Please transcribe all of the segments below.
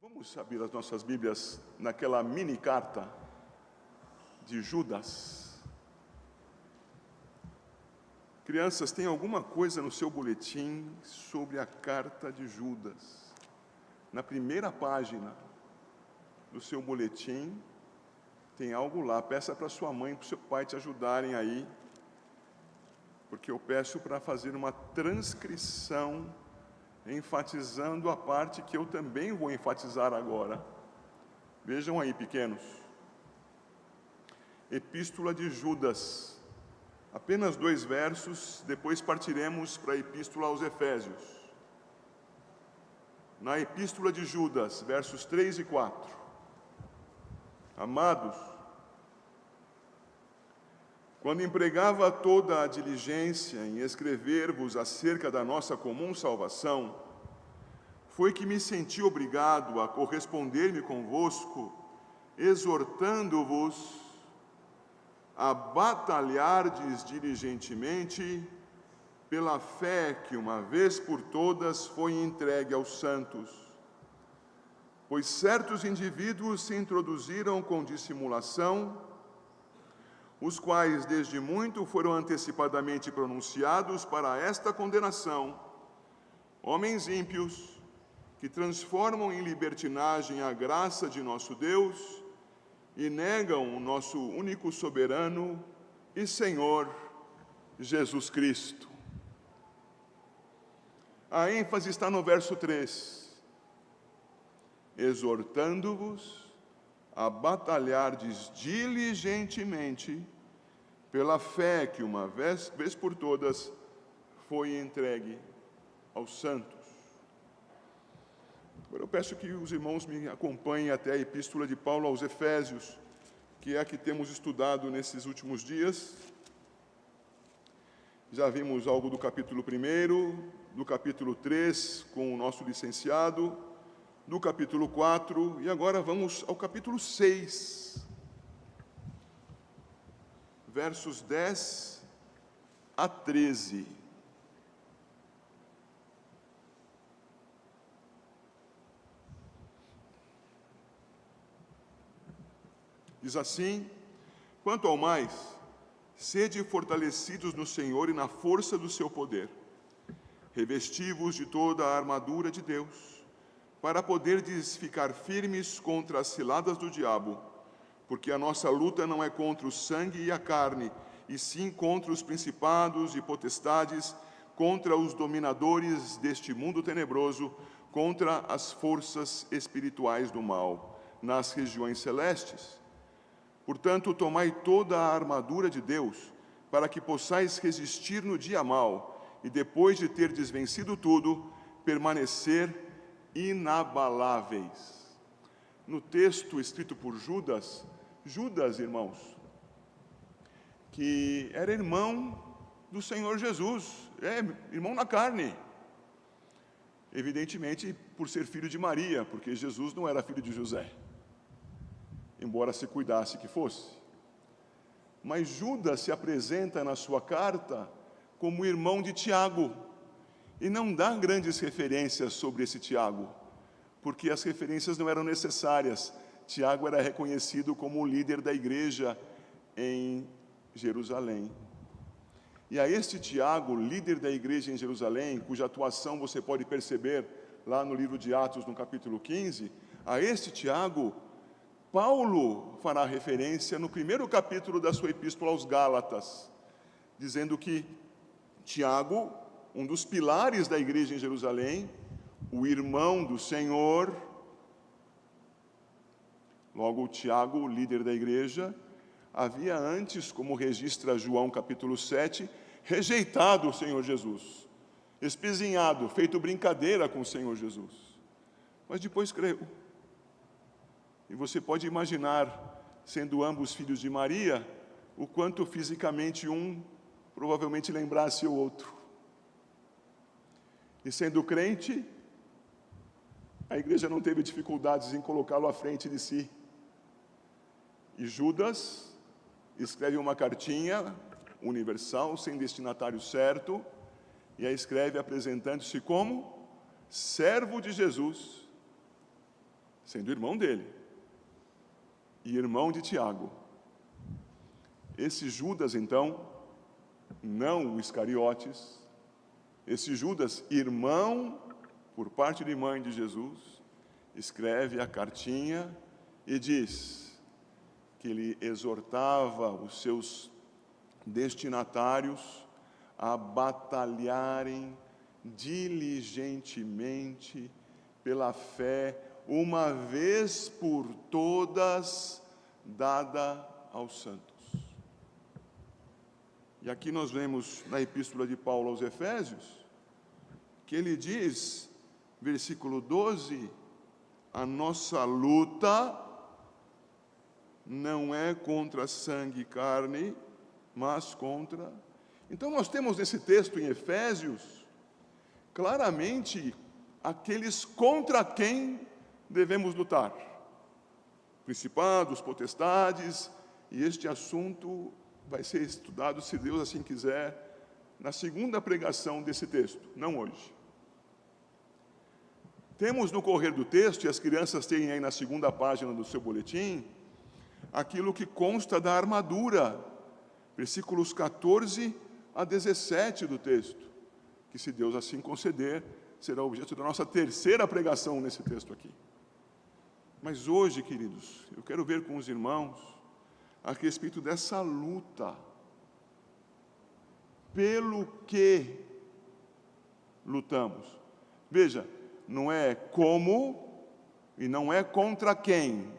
Vamos abrir as nossas Bíblias naquela mini carta de Judas. Crianças, tem alguma coisa no seu boletim sobre a carta de Judas? Na primeira página do seu boletim tem algo lá. Peça para sua mãe e para o seu pai te ajudarem aí, porque eu peço para fazer uma transcrição enfatizando a parte que eu também vou enfatizar agora. Vejam aí, pequenos. Epístola de Judas. Apenas 2 versos, depois partiremos para a Epístola aos Efésios. Na Epístola de Judas, versos 3 e 4. Amados, quando empregava toda a diligência em escrever-vos acerca da nossa comum salvação, foi que me senti obrigado a corresponder-me convosco, exortando-vos a batalhardes diligentemente pela fé que uma vez por todas foi entregue aos santos. Pois certos indivíduos se introduziram com dissimulação, os quais desde muito foram antecipadamente pronunciados para esta condenação, homens ímpios, que transformam em libertinagem a graça de nosso Deus e negam o nosso único soberano e Senhor, Jesus Cristo. A ênfase está no verso 3. Exortando-vos a batalhardes diligentemente pela fé que uma vez por todas foi entregue aos santos. Agora eu peço que os irmãos me acompanhem até a Epístola de Paulo aos Efésios, que é a que temos estudado nesses últimos dias. Já vimos algo do capítulo 1, do capítulo 3 com o nosso licenciado, do capítulo 4, e agora vamos ao capítulo 6, versos 10 a 13. Diz assim: quanto ao mais, sede fortalecidos no Senhor e na força do seu poder, revesti-vos de toda a armadura de Deus, para poderdes ficar firmes contra as ciladas do diabo, porque a nossa luta não é contra o sangue e a carne, e sim contra os principados e potestades, contra os dominadores deste mundo tenebroso, contra as forças espirituais do mal, nas regiões celestes. Portanto, tomai toda a armadura de Deus, para que possais resistir no dia mau, e depois de terdes vencido tudo, permanecer inabaláveis. No texto escrito por Judas, irmãos, que era irmão do Senhor Jesus, irmão na carne, evidentemente por ser filho de Maria, porque Jesus não era filho de José, embora se cuidasse que fosse. Mas Judas se apresenta na sua carta como irmão de Tiago, e não dá grandes referências sobre esse Tiago, porque as referências não eram necessárias. Tiago era reconhecido como o líder da igreja em Jerusalém. E a este Tiago, líder da igreja em Jerusalém, cuja atuação você pode perceber lá no livro de Atos, no capítulo 15, a este Tiago, Paulo fará referência no primeiro capítulo da sua epístola aos Gálatas, dizendo que Tiago, um dos pilares da igreja em Jerusalém, o irmão do Senhor, logo o Tiago, líder da igreja, havia antes, como registra João capítulo 7, rejeitado o Senhor Jesus, espezinhado, feito brincadeira com o Senhor Jesus, mas depois creu. E você pode imaginar, sendo ambos filhos de Maria, o quanto fisicamente um provavelmente lembrasse o outro. E sendo crente, a igreja não teve dificuldades em colocá-lo à frente de si. E Judas escreve uma cartinha universal, sem destinatário certo, e a escreve apresentando-se como servo de Jesus, sendo irmão dele e irmão de Tiago. Esse Judas, então, não o Iscariotes, esse Judas, irmão por parte de mãe de Jesus, escreve a cartinha e diz que ele exortava os seus destinatários a batalharem diligentemente pela fé, uma vez por todas dada aos santos. E aqui nós vemos na epístola de Paulo aos Efésios, que ele diz, versículo 12, a nossa luta não é contra sangue e carne, mas contra... Então nós temos nesse texto em Efésios, claramente, aqueles contra quem devemos lutar. Principados, potestades, e este assunto vai ser estudado, se Deus assim quiser, na segunda pregação desse texto, não hoje. Temos no correr do texto, e as crianças têm aí na segunda página do seu boletim, aquilo que consta da armadura, versículos 14 a 17 do texto, que, se Deus assim conceder, será objeto da nossa terceira pregação nesse texto aqui. Mas hoje, queridos, eu quero ver com os irmãos a respeito dessa luta. Pelo que lutamos? Veja, não é como e não é contra quem,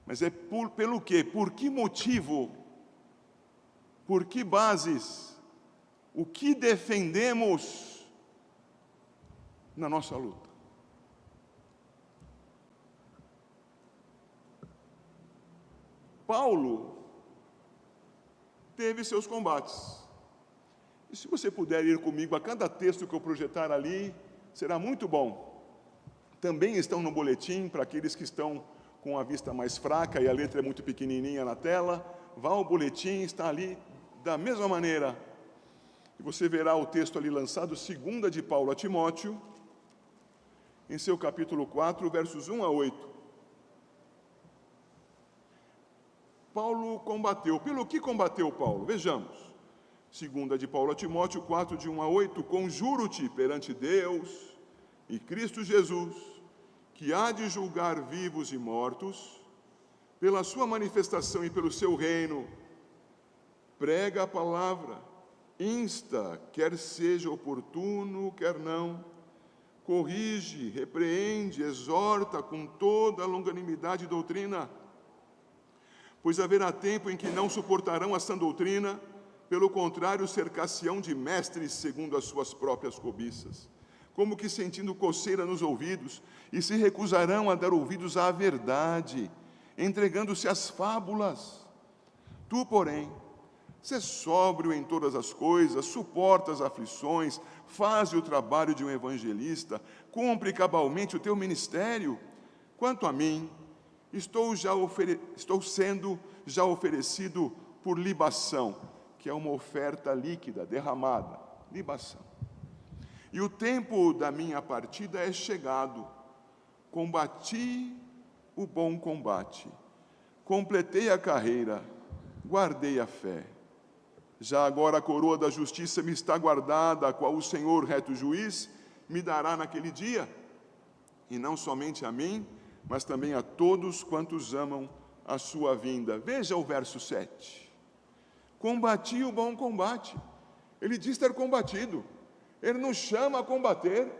mas é pelo quê? Por que motivo? Por que bases? O que defendemos na nossa luta? Paulo teve seus combates. E se você puder ir comigo a cada texto que eu projetar ali, será muito bom. Também estão no boletim, para aqueles que estão com a vista mais fraca e a letra é muito pequenininha na tela, vá ao boletim, está ali da mesma maneira. E você verá o texto ali lançado, 2 de Paulo a Timóteo, em seu capítulo 4, versos 1 a 8. Paulo combateu. Pelo que combateu Paulo? Vejamos. 2 de Paulo a Timóteo 4, de 1 a 8. Conjuro-te perante Deus e Cristo Jesus, que há de julgar vivos e mortos, pela sua manifestação e pelo seu reino. Prega a palavra, insta, quer seja oportuno, quer não. Corrige, repreende, exorta com toda a longanimidade e doutrina. Pois haverá tempo em que não suportarão a sã doutrina, pelo contrário, cercar-se-ão de mestres segundo as suas próprias cobiças, como que sentindo coceira nos ouvidos, e se recusarão a dar ouvidos à verdade, entregando-se às fábulas. Tu, porém, sê sóbrio em todas as coisas, suporta as aflições, faze o trabalho de um evangelista, cumpre cabalmente o teu ministério. Quanto a mim, estou sendo já oferecido por libação, que é uma oferta líquida, derramada, libação. E o tempo da minha partida é chegado. Combati o bom combate, completei a carreira, guardei a fé. Já agora a coroa da justiça me está guardada, a qual o Senhor, reto juiz, me dará naquele dia, e não somente a mim, mas também a todos quantos amam a sua vinda. Veja o verso 7. Combati o bom combate. Ele diz ter combatido. Ele nos chama a combater.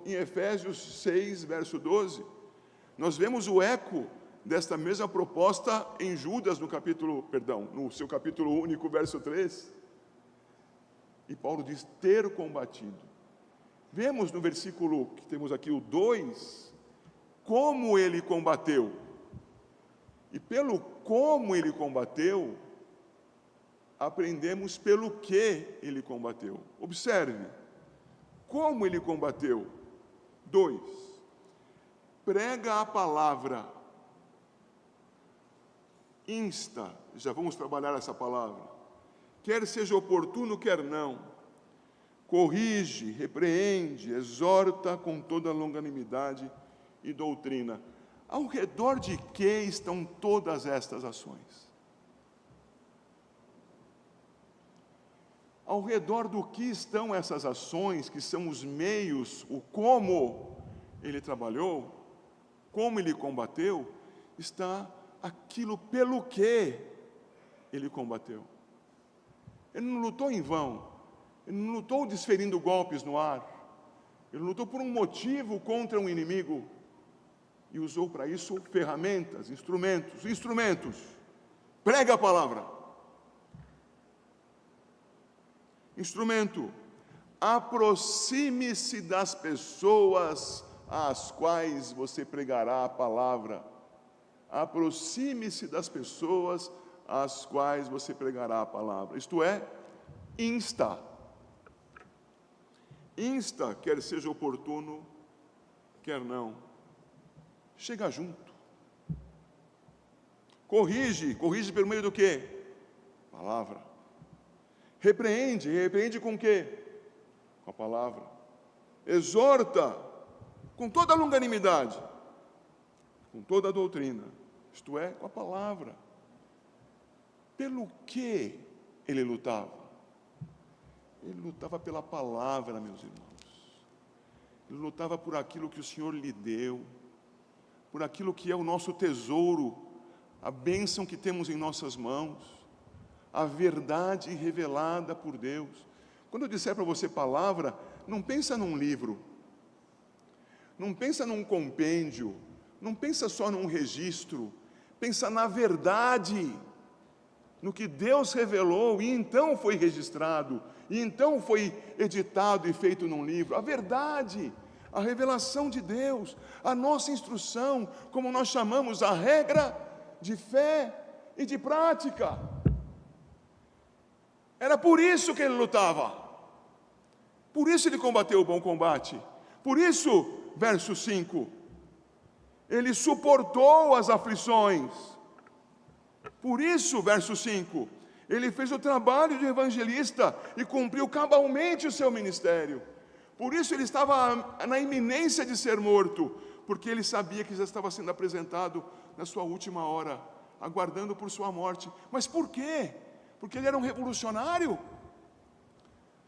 Em Efésios 6, verso 12, nós vemos o eco desta mesma proposta em Judas, no seu capítulo único, verso 3. E Paulo diz ter combatido. Vemos no versículo que temos aqui, o 2, como ele combateu. E pelo como ele combateu, aprendemos pelo que ele combateu. Observe, como ele combateu. 2, prega a palavra. Insta, já vamos trabalhar essa palavra. Quer seja oportuno, quer não. Corrige, repreende, exorta com toda longanimidade e doutrina. Ao redor de que estão todas estas ações? Ao redor do que estão essas ações, que são os meios, o como ele trabalhou, como ele combateu, está aquilo pelo que ele combateu. Ele não lutou em vão, ele não lutou desferindo golpes no ar, ele lutou por um motivo contra um inimigo e usou para isso ferramentas, instrumentos. Prega a palavra. Instrumento, aproxime-se das pessoas às quais você pregará a palavra. Aproxime-se das pessoas às quais você pregará a palavra. Isto é, insta. Insta, quer seja oportuno, quer não. Chega junto. Corrige pelo meio do quê? Palavra. Repreende com o quê? Com a palavra. Exorta, com toda a longanimidade, com toda a doutrina, isto é, com a palavra. Pelo que ele lutava? Ele lutava pela palavra, meus irmãos. Ele lutava por aquilo que o Senhor lhe deu, por aquilo que é o nosso tesouro, a bênção que temos em nossas mãos, a verdade revelada por Deus. Quando eu disser para você palavra, não pensa num livro, não pensa num compêndio, não pensa só num registro, pensa na verdade, no que Deus revelou e então foi registrado, e então foi editado e feito num livro. A verdade, a revelação de Deus, a nossa instrução, como nós chamamos a regra de fé e de prática. Era por isso que ele lutava, por isso ele combateu o bom combate, por isso, verso 5, ele suportou as aflições, por isso, verso 5, ele fez o trabalho de evangelista e cumpriu cabalmente o seu ministério, por isso ele estava na iminência de ser morto, porque ele sabia que já estava sendo apresentado na sua última hora, aguardando por sua morte. Mas por quê? Porque ele era um revolucionário?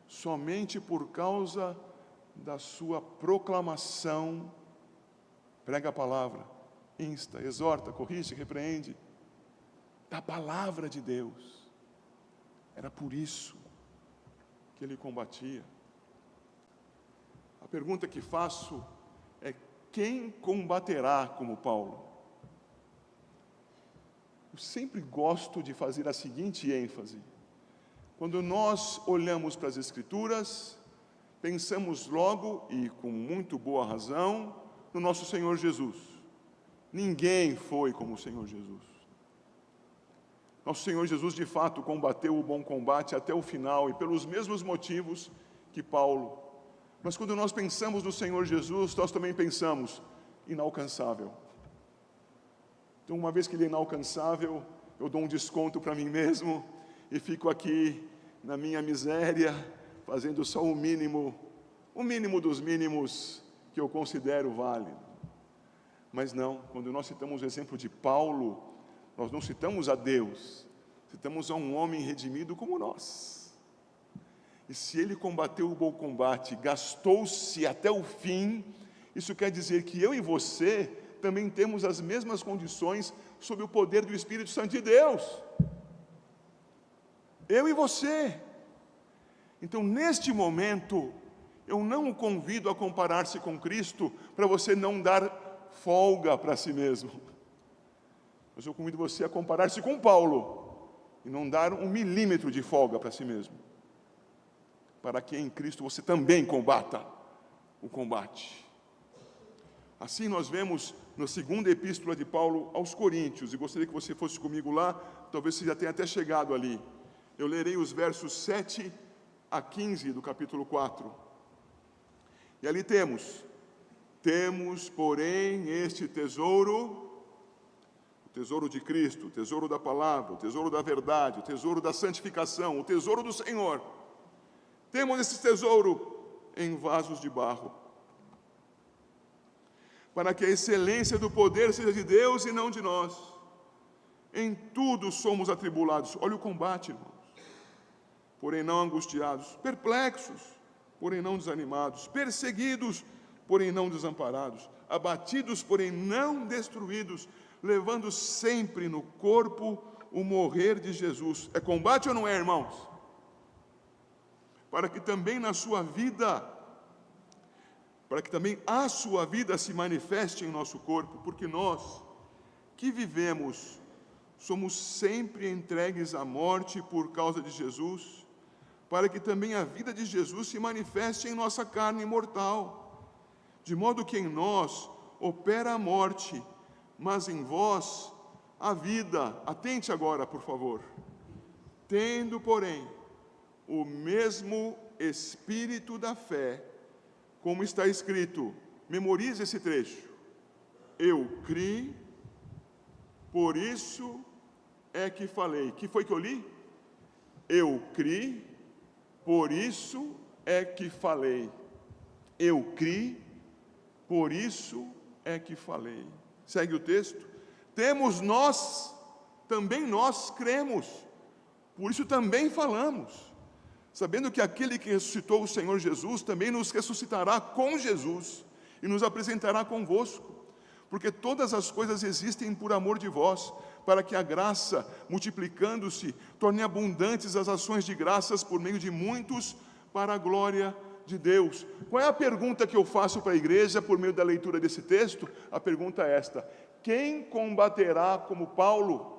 Somente por causa da sua proclamação, prega a palavra, insta, exorta, corrige, repreende, da palavra de Deus. Era por isso que ele combatia. A pergunta que faço é: quem combaterá como Paulo? Eu sempre gosto de fazer a seguinte ênfase: quando nós olhamos para as Escrituras, pensamos logo, e com muito boa razão, no nosso Senhor Jesus. Ninguém foi como o Senhor Jesus. Nosso Senhor Jesus, de fato, combateu o bom combate até o final, e pelos mesmos motivos que Paulo. Mas quando nós pensamos no Senhor Jesus, nós também pensamos inalcançável. Então, uma vez que ele é inalcançável, eu dou um desconto para mim mesmo e fico aqui na minha miséria, fazendo só o mínimo dos mínimos que eu considero válido. Mas não, quando nós citamos o exemplo de Paulo, nós não citamos a Deus, citamos a um homem redimido como nós. E se ele combateu o bom combate, gastou-se até o fim, isso quer dizer que eu e você também temos as mesmas condições sob o poder do Espírito Santo de Deus. Eu e você. Então, neste momento, eu não o convido a comparar-se com Cristo para você não dar folga para si mesmo. Mas eu convido você a comparar-se com Paulo e não dar 1 milímetro de folga para si mesmo, para que em Cristo você também combata o combate. Assim nós vemos na segunda epístola de Paulo aos Coríntios, e gostaria que você fosse comigo lá, talvez você já tenha até chegado ali. Eu lerei os versos 7 a 15 do capítulo 4. E ali temos, porém, este tesouro, o tesouro de Cristo, o tesouro da palavra, o tesouro da verdade, o tesouro da santificação, o tesouro do Senhor. Temos esse tesouro em vasos de barro, para que a excelência do poder seja de Deus e não de nós. Em tudo somos atribulados. Olha o combate, irmãos. Porém não angustiados, perplexos, porém não desanimados, perseguidos, porém não desamparados, abatidos, porém não destruídos, levando sempre no corpo o morrer de Jesus. É combate ou não é, irmãos? Para que também a sua vida se manifeste em nosso corpo, porque nós que vivemos somos sempre entregues à morte por causa de Jesus, para que também a vida de Jesus se manifeste em nossa carne mortal, de modo que em nós opera a morte, mas em vós a vida. Atente agora, por favor. Tendo, porém, o mesmo espírito da fé, como está escrito, memorize esse trecho: eu criei, por isso é que falei. Que foi que eu li? Eu criei, por isso é que falei. Eu criei, por isso é que falei. Segue o texto. Temos nós, também nós cremos, por isso também falamos, sabendo que aquele que ressuscitou o Senhor Jesus também nos ressuscitará com Jesus e nos apresentará convosco, porque todas as coisas existem por amor de vós, para que a graça, multiplicando-se, torne abundantes as ações de graças por meio de muitos, para a glória de Deus. Qual é a pergunta que eu faço para a igreja por meio da leitura desse texto? A pergunta é esta: quem combaterá como Paulo?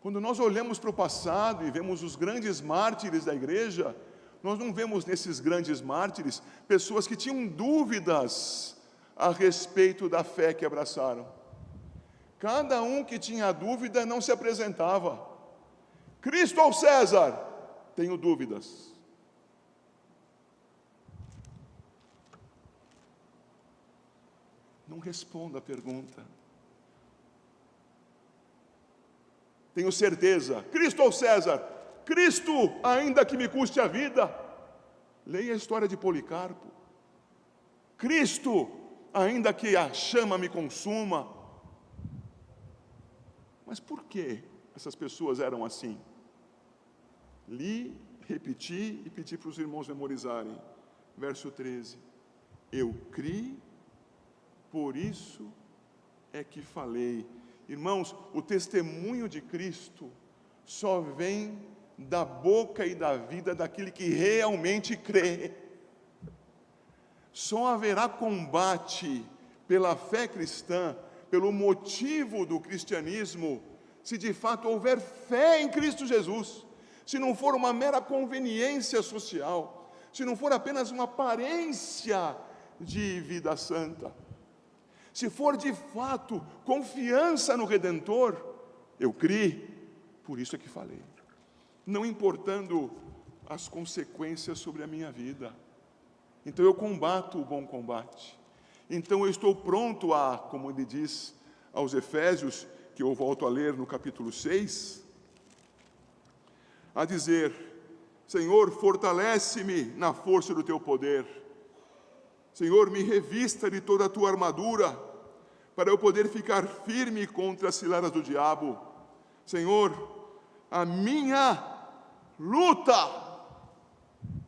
Quando nós olhamos para o passado e vemos os grandes mártires da igreja, nós não vemos nesses grandes mártires pessoas que tinham dúvidas a respeito da fé que abraçaram. Cada um que tinha dúvida não se apresentava. Cristo ou César? Tenho dúvidas. Não responda a pergunta. Tenho certeza. Cristo ou César? Cristo, ainda que me custe a vida. Leia a história de Policarpo. Cristo, ainda que a chama me consuma. Mas por que essas pessoas eram assim? Li, repeti e pedi para os irmãos memorizarem. Verso 13. Eu criei, por isso é que falei. Irmãos, o testemunho de Cristo só vem da boca e da vida daquele que realmente crê. Só haverá combate pela fé cristã, pelo motivo do cristianismo, se de fato houver fé em Cristo Jesus, se não for uma mera conveniência social, se não for apenas uma aparência de vida santa. Se for de fato confiança no Redentor, eu criei, por isso é que falei. Não importando as consequências sobre a minha vida. Então eu combato o bom combate. Então eu estou pronto a, como ele diz aos Efésios, que eu volto a ler no capítulo 6, a dizer: Senhor, fortalece-me na força do teu poder. Senhor, me revista de toda a tua armadura, para eu poder ficar firme contra as ciladas do diabo. Senhor, a minha luta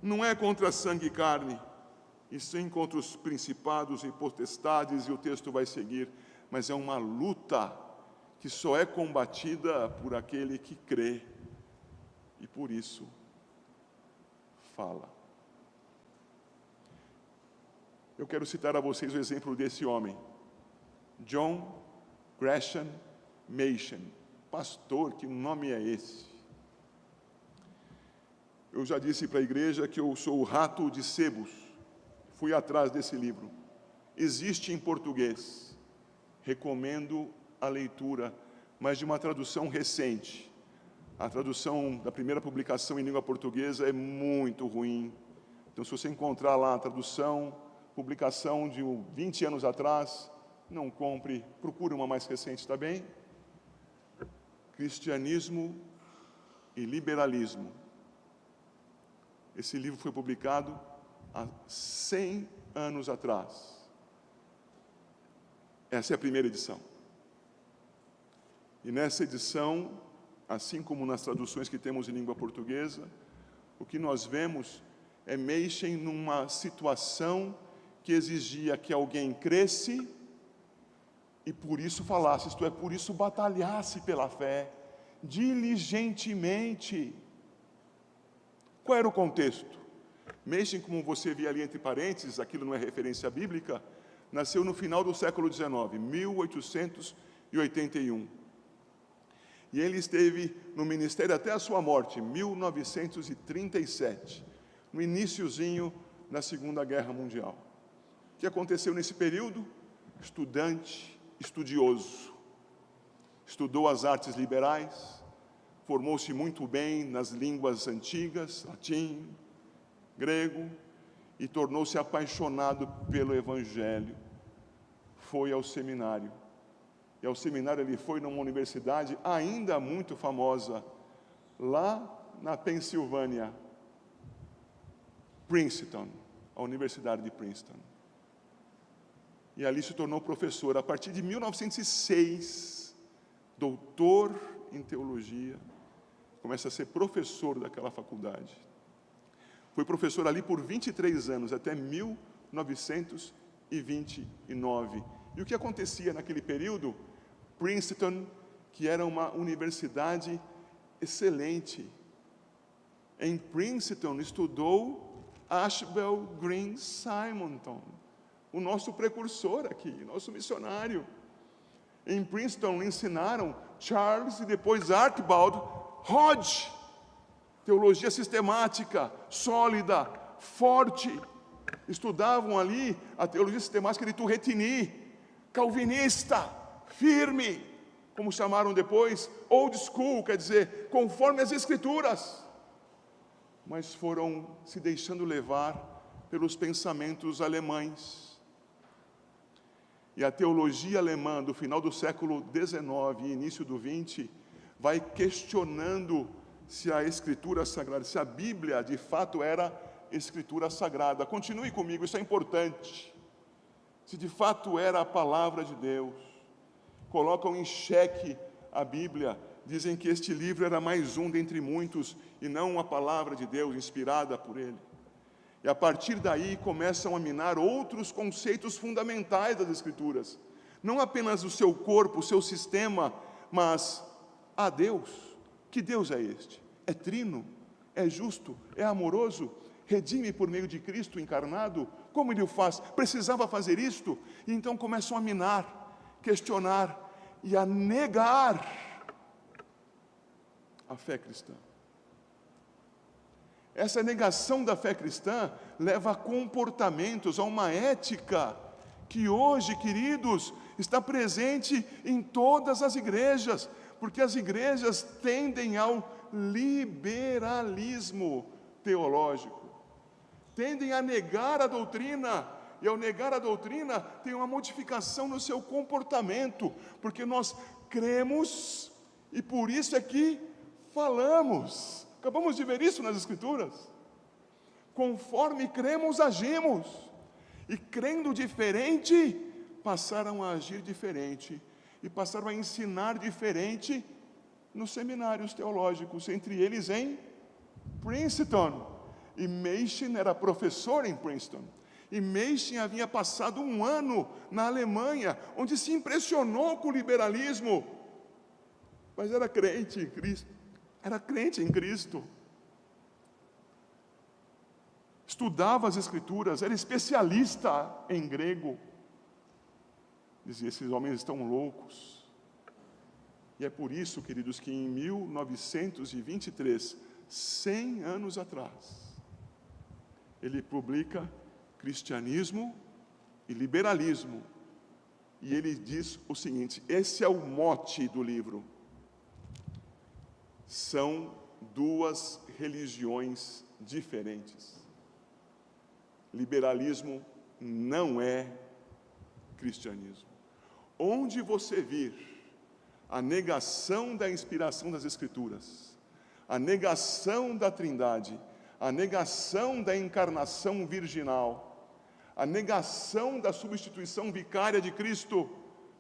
não é contra sangue e carne, e sim contra os principados e potestades, e o texto vai seguir, mas é uma luta que só é combatida por aquele que crê, e por isso fala. Eu quero citar a vocês o exemplo desse homem, John Gresham Machen. Pastor, que nome é esse? Eu já disse para a igreja que eu sou o rato de sebos. Fui atrás desse livro. Existe em português. Recomendo a leitura, mas de uma tradução recente. A tradução da primeira publicação em língua portuguesa é muito ruim. Então, se você encontrar lá a tradução, publicação de 20 anos atrás, não compre, procure uma mais recente, está bem? Cristianismo e Liberalismo. Esse livro foi publicado há 100 anos atrás. Essa é a primeira edição. E nessa edição, assim como nas traduções que temos em língua portuguesa, o que nós vemos é Machen numa situação que exigia que alguém cresce e por isso falasse, isto é, por isso batalhasse pela fé, diligentemente. Qual era o contexto? Machen, como você vê ali entre parênteses, aquilo não é referência bíblica, nasceu no final do século XIX, 1881. E ele esteve no ministério até a sua morte, 1937, no iniciozinho da Segunda Guerra Mundial. O que aconteceu nesse período? Estudante, estudioso. Estudou as artes liberais, formou-se muito bem nas línguas antigas, latim, grego, e tornou-se apaixonado pelo Evangelho. Foi ao seminário. E ao seminário ele foi numa universidade ainda muito famosa, lá na Pensilvânia, Princeton, a Universidade de Princeton. E ali se tornou professor. A partir de 1906, doutor em teologia, começa a ser professor daquela faculdade. Foi professor ali por 23 anos, até 1929. E o que acontecia naquele período? Princeton, que era uma universidade excelente. Em Princeton estudou Ashbel Green Simonton, o nosso precursor aqui, nosso missionário. Em Princeton ensinaram Charles e depois Archibald Hodge, teologia sistemática, sólida, forte. Estudavam ali a teologia sistemática de Turretini, calvinista, firme, como chamaram depois, old school, quer dizer, conforme as Escrituras. Mas foram se deixando levar pelos pensamentos alemães. E a teologia alemã do final do século XIX e início do XX vai questionando se a Escritura Sagrada, se a Bíblia de fato era Escritura Sagrada. Continue comigo, isso é importante. Se de fato era a palavra de Deus. Colocam em xeque a Bíblia, dizem que este livro era mais um dentre muitos e não a palavra de Deus inspirada por Ele. E a partir daí começam a minar outros conceitos fundamentais das Escrituras. Não apenas o seu corpo, o seu sistema, mas a Deus. Que Deus é este? É trino? É justo? É amoroso? Redime por meio de Cristo encarnado? Como Ele o faz? Precisava fazer isto? E então começam a minar, questionar e a negar a fé cristã. Essa negação da fé cristã leva a comportamentos, a uma ética que hoje, queridos, está presente em todas as igrejas, porque as igrejas tendem ao liberalismo teológico, tendem a negar a doutrina, e ao negar a doutrina tem uma modificação no seu comportamento, porque nós cremos e por isso é que falamos. Acabamos de ver isso nas Escrituras. Conforme cremos, agimos. E crendo diferente, passaram a agir diferente. E passaram a ensinar diferente nos seminários teológicos, entre eles em Princeton. E Machen era professor em Princeton. E Machen havia passado um ano na Alemanha, onde se impressionou com o liberalismo. Mas era crente em Cristo. Era crente em Cristo. Estudava as Escrituras, era especialista em grego. Dizia, esses homens estão loucos. E é por isso, queridos, que em 1923, 100 anos atrás, ele publica Cristianismo e Liberalismo. E ele diz o seguinte, esse é o mote do livro. São duas religiões diferentes. Liberalismo não é cristianismo. Onde você vir a negação da inspiração das Escrituras, a negação da Trindade, a negação da encarnação virginal, a negação da substituição vicária de Cristo,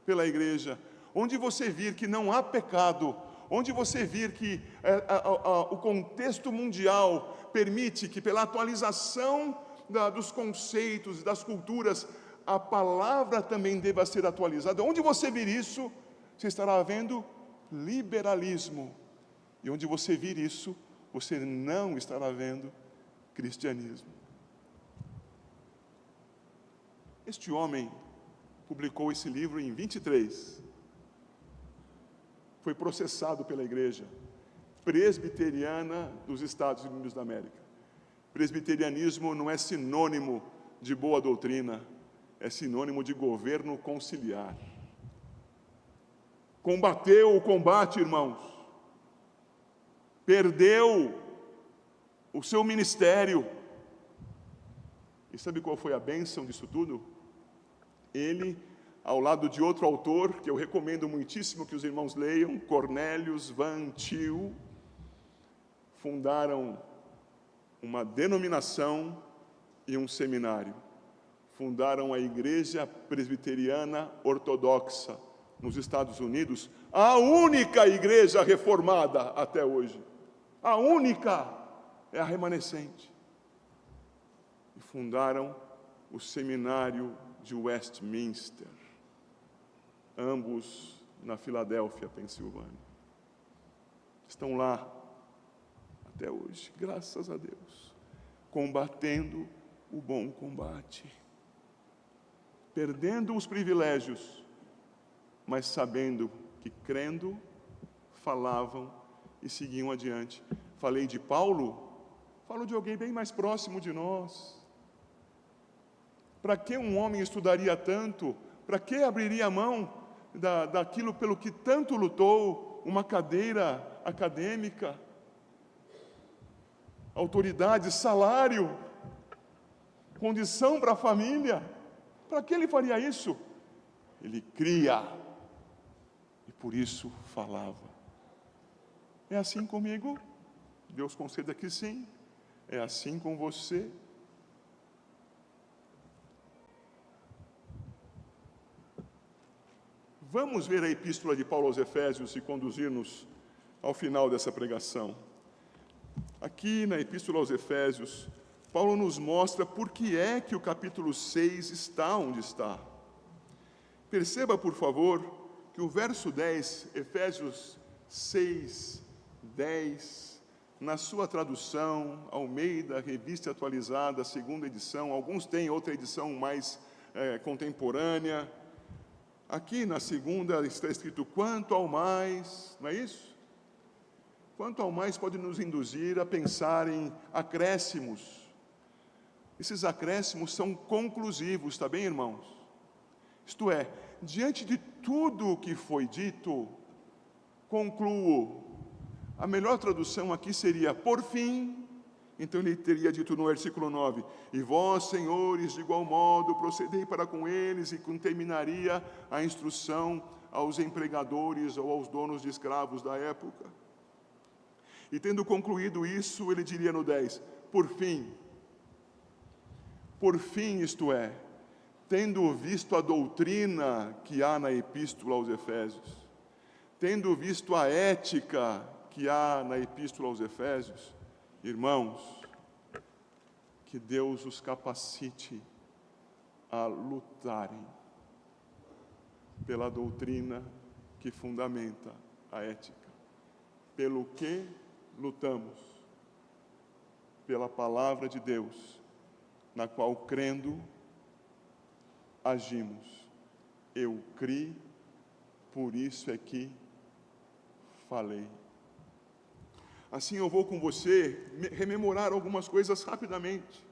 pela igreja, onde você vir que não há pecado, onde você vir que o contexto mundial permite que, pela atualização dos conceitos e das culturas, a palavra também deva ser atualizada, onde você vir isso, você estará vendo liberalismo. E onde você vir isso, você não estará vendo cristianismo. Este homem publicou esse livro em 23. Foi processado pela igreja presbiteriana dos Estados Unidos da América. Presbiterianismo não é sinônimo de boa doutrina, é sinônimo de governo conciliar. Combateu o combate, irmãos. Perdeu o seu ministério. E sabe qual foi a bênção disso tudo? Ele, ao lado de outro autor, que eu recomendo muitíssimo que os irmãos leiam, Cornelius Van Til, fundaram uma denominação e um seminário. Fundaram a Igreja Presbiteriana Ortodoxa nos Estados Unidos, a única igreja reformada até hoje. A única é a remanescente. E fundaram o seminário de Westminster, ambos na Filadélfia, Pensilvânia. Estão lá até hoje, graças a Deus, combatendo o bom combate, perdendo os privilégios, mas sabendo que, crendo, falavam e seguiam adiante. Falei de Paulo, falo de alguém bem mais próximo de nós. Para que um homem estudaria tanto? Para que abriria a mão daquilo pelo que tanto lutou? Uma cadeira acadêmica, autoridade, salário, condição para a família. Para que ele faria isso? Ele cria. E por isso falava. É assim comigo? Deus conceda que sim. É assim com você? Vamos ver a epístola de Paulo aos Efésios e conduzir-nos ao final dessa pregação. Aqui na epístola aos Efésios, Paulo nos mostra por que é que o capítulo 6 está onde está. Perceba, por favor, que o verso 10, Efésios 6, 10, na sua tradução, Almeida, Revista Atualizada, segunda edição, alguns têm outra edição mais contemporânea. Aqui na segunda está escrito, quanto ao mais, não é isso? Quanto ao mais pode nos induzir a pensar em acréscimos. Esses acréscimos são conclusivos, está bem, irmãos? Isto é, diante de tudo o que foi dito, concluo. A melhor tradução aqui seria, por fim. Então ele teria dito no versículo 9, e vós, senhores, de igual modo, procedei para com eles, e terminaria a instrução aos empregadores ou aos donos de escravos da época. E tendo concluído isso, ele diria no 10, por fim, isto é, tendo visto a doutrina que há na epístola aos Efésios, tendo visto a ética que há na epístola aos Efésios, irmãos, que Deus os capacite a lutarem pela doutrina que fundamenta a ética. Pelo que lutamos? Pela palavra de Deus, na qual, crendo, agimos. Eu criei, por isso é que falei. Assim eu vou com você rememorar algumas coisas rapidamente.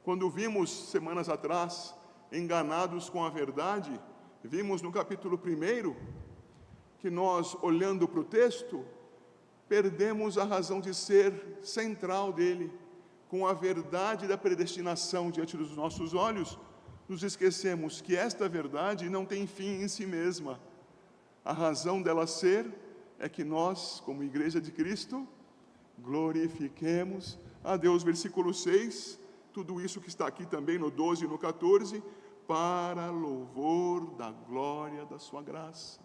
Quando vimos, semanas atrás, enganados com a verdade, vimos no capítulo 1, que nós, olhando para o texto, perdemos a razão de ser central dele. Com a verdade da predestinação diante dos nossos olhos, nos esquecemos que esta verdade não tem fim em si mesma. A razão dela ser é que nós, como Igreja de Cristo, glorifiquemos a Deus. Versículo 6, tudo isso que está aqui também no 12 e no 14, para louvor da glória da sua graça.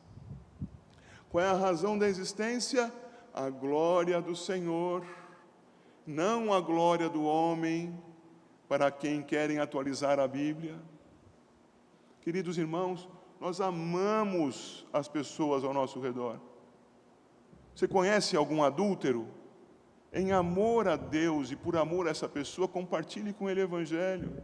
Qual é a razão da existência? A glória do Senhor, não a glória do homem, para quem querem atualizar a Bíblia. Queridos irmãos, nós amamos as pessoas ao nosso redor. Você conhece algum adúltero? Em amor a Deus e por amor a essa pessoa, compartilhe com ele o Evangelho.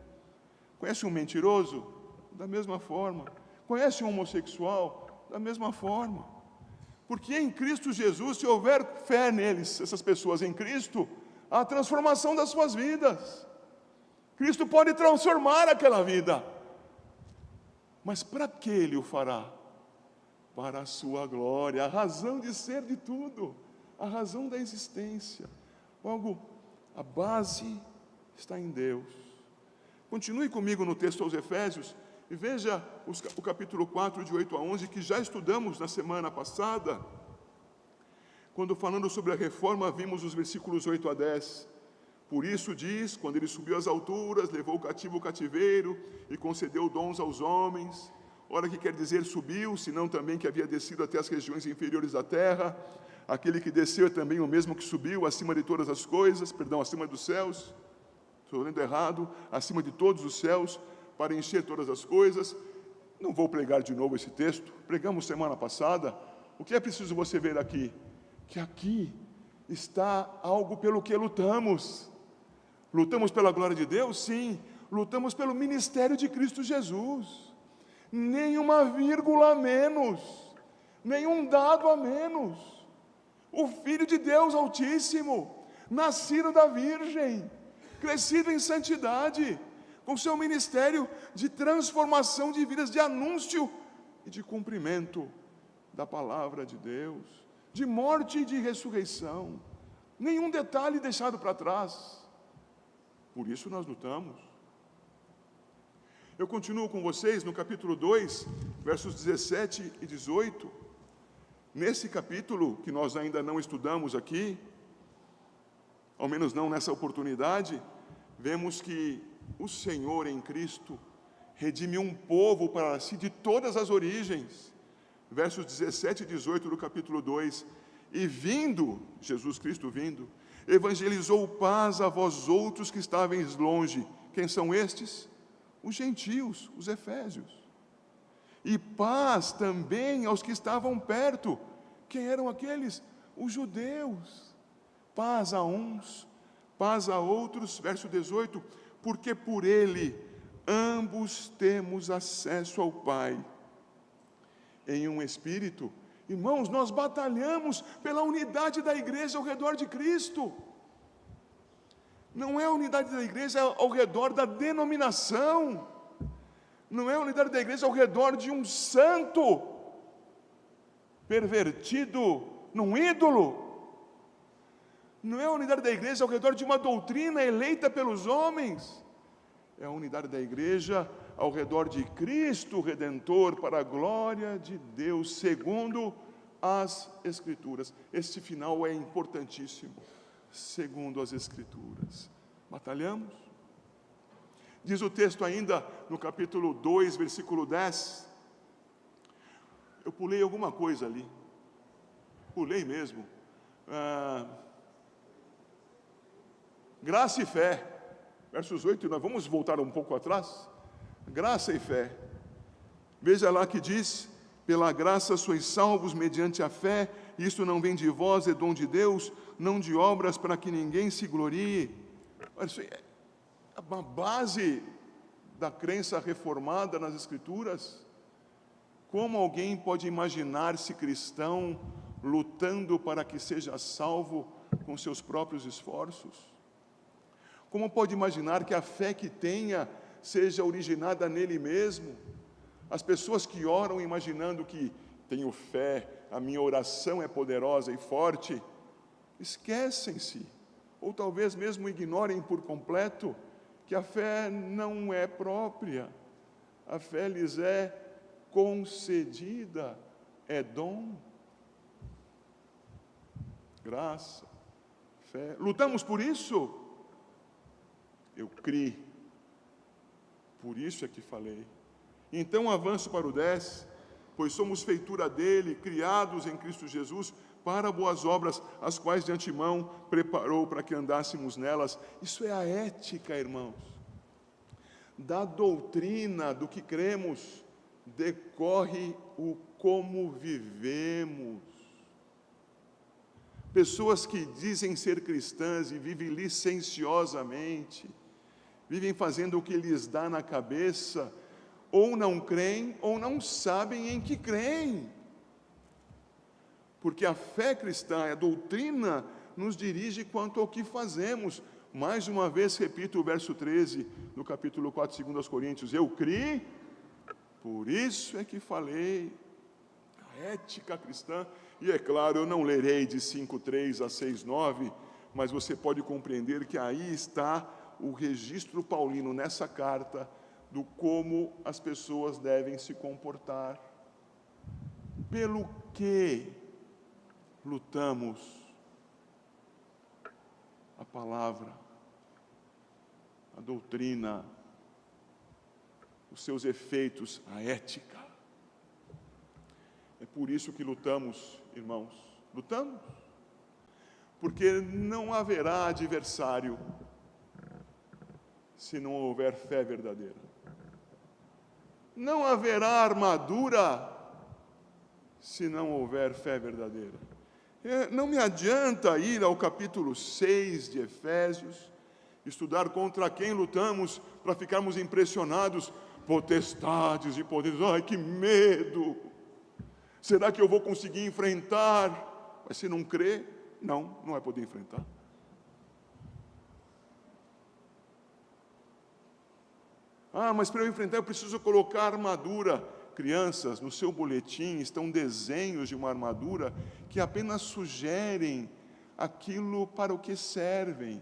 Conhece um mentiroso? Da mesma forma. Conhece um homossexual? Da mesma forma. Porque em Cristo Jesus, se houver fé neles, essas pessoas em Cristo, há a transformação das suas vidas. Cristo pode transformar aquela vida. Mas para que Ele o fará? Para a sua glória, a razão de ser de tudo, a razão da existência. Logo, a base está em Deus. Continue comigo no texto aos Efésios e veja o capítulo 4, de 8 a 11, que já estudamos na semana passada, quando falando sobre a reforma, vimos os versículos 8 a 10. Por isso diz, quando ele subiu às alturas, levou o cativo o cativeiro e concedeu dons aos homens. Ora, que quer dizer subiu, senão também que havia descido até as regiões inferiores da terra. Aquele que desceu é também o mesmo que subiu acima de todas as coisas, acima dos céus. Estou lendo errado, acima de todos os céus, para encher todas as coisas. Não vou pregar de novo esse texto, pregamos semana passada. O que é preciso você ver aqui? Que aqui está algo pelo que lutamos. Lutamos pela glória de Deus? Sim. Lutamos pelo ministério de Cristo Jesus. Nenhuma vírgula a menos, nenhum dado a menos. O Filho de Deus Altíssimo, nascido da Virgem, crescido em santidade, com seu ministério de transformação de vidas, de anúncio e de cumprimento da palavra de Deus, de morte e de ressurreição. Nenhum detalhe deixado para trás. Por isso nós lutamos. Eu continuo com vocês no capítulo 2, versos 17 e 18. Nesse capítulo, que nós ainda não estudamos aqui, ao menos não nessa oportunidade, vemos que o Senhor em Cristo redime um povo para si de todas as origens. Versos 17 e 18 do capítulo 2. E vindo, Jesus Cristo vindo, evangelizou paz a vós outros que estáveis longe. Quem são estes? Os gentios, os efésios. E paz também aos que estavam perto. Quem eram aqueles? Os judeus. Paz a uns, paz a outros. Verso 18. Porque por ele ambos temos acesso ao Pai em um Espírito. Irmãos, nós batalhamos pela unidade da igreja ao redor de Cristo. Não é a unidade da igreja ao redor da denominação. Não é a unidade da igreja ao redor de um santo pervertido num ídolo. Não é a unidade da igreja ao redor de uma doutrina eleita pelos homens. É a unidade da igreja ao redor de Cristo Redentor, para a glória de Deus, segundo as Escrituras. Este final é importantíssimo. Segundo as Escrituras. Batalhamos? Diz o texto ainda no capítulo 2, versículo 10. Eu pulei alguma coisa ali. Pulei mesmo. Graça e fé. Versos 8 e 9. Vamos voltar um pouco atrás. Graça e fé. Veja lá que diz: pela graça sois salvos mediante a fé, e isto não vem de vós, é dom de Deus, não de obras para que ninguém se glorie. Isso é uma base da crença reformada nas Escrituras. Como alguém pode imaginar-se cristão lutando para que seja salvo com seus próprios esforços? Como pode imaginar que a fé que tenha seja originada nele mesmo? As pessoas que oram imaginando que tenho fé, a minha oração é poderosa e forte, esquecem-se, ou talvez mesmo ignorem por completo, que a fé não é própria. A fé lhes é concedida, é dom. Graça, fé. Lutamos por isso? Eu criei. Por isso é que falei. Então avanço para o 10, pois somos feitura dele, criados em Cristo Jesus, para boas obras, as quais de antemão preparou para que andássemos nelas. Isso é a ética, irmãos. Da doutrina do que cremos, decorre o como vivemos. Pessoas que dizem ser cristãs e vivem licenciosamente, vivem fazendo o que lhes dá na cabeça, ou não creem, ou não sabem em que creem. Porque a fé cristã, a doutrina, nos dirige quanto ao que fazemos. Mais uma vez, repito o verso 13 do capítulo 4, 2 aos Coríntios. Eu criei, por isso é que falei. A ética cristã, e é claro, eu não lerei de 5:3 a 6:9, mas você pode compreender que aí está o registro paulino nessa carta do como as pessoas devem se comportar. Pelo que lutamos? A palavra, a doutrina, os seus efeitos, a ética. É por isso que lutamos, irmãos. Lutamos. Porque não haverá adversário se não houver fé verdadeira. Não haverá armadura se não houver fé verdadeira. Não me adianta ir ao capítulo 6 de Efésios, estudar contra quem lutamos para ficarmos impressionados, potestades e poderes. Ai, que medo! Será que eu vou conseguir enfrentar? Mas se não crer, não vai poder enfrentar. Ah, mas para eu enfrentar eu preciso colocar armadura. Crianças, no seu boletim estão desenhos de uma armadura que apenas sugerem aquilo para o que servem.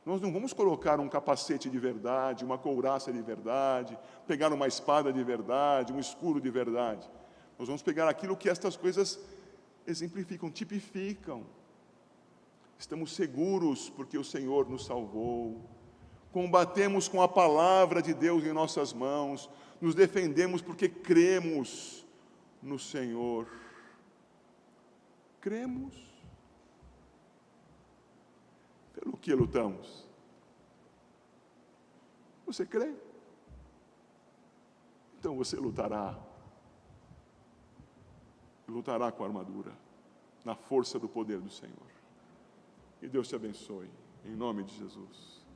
Nós não vamos colocar um capacete de verdade, uma couraça de verdade, pegar uma espada de verdade, um escudo de verdade. Nós vamos pegar aquilo que estas coisas exemplificam, tipificam. Estamos seguros porque o Senhor nos salvou. Combatemos com a palavra de Deus em nossas mãos. Nos defendemos porque cremos no Senhor. Cremos. Pelo que lutamos? Você crê? Então você lutará. Lutará com a armadura, na força do poder do Senhor. Que Deus te abençoe, em nome de Jesus.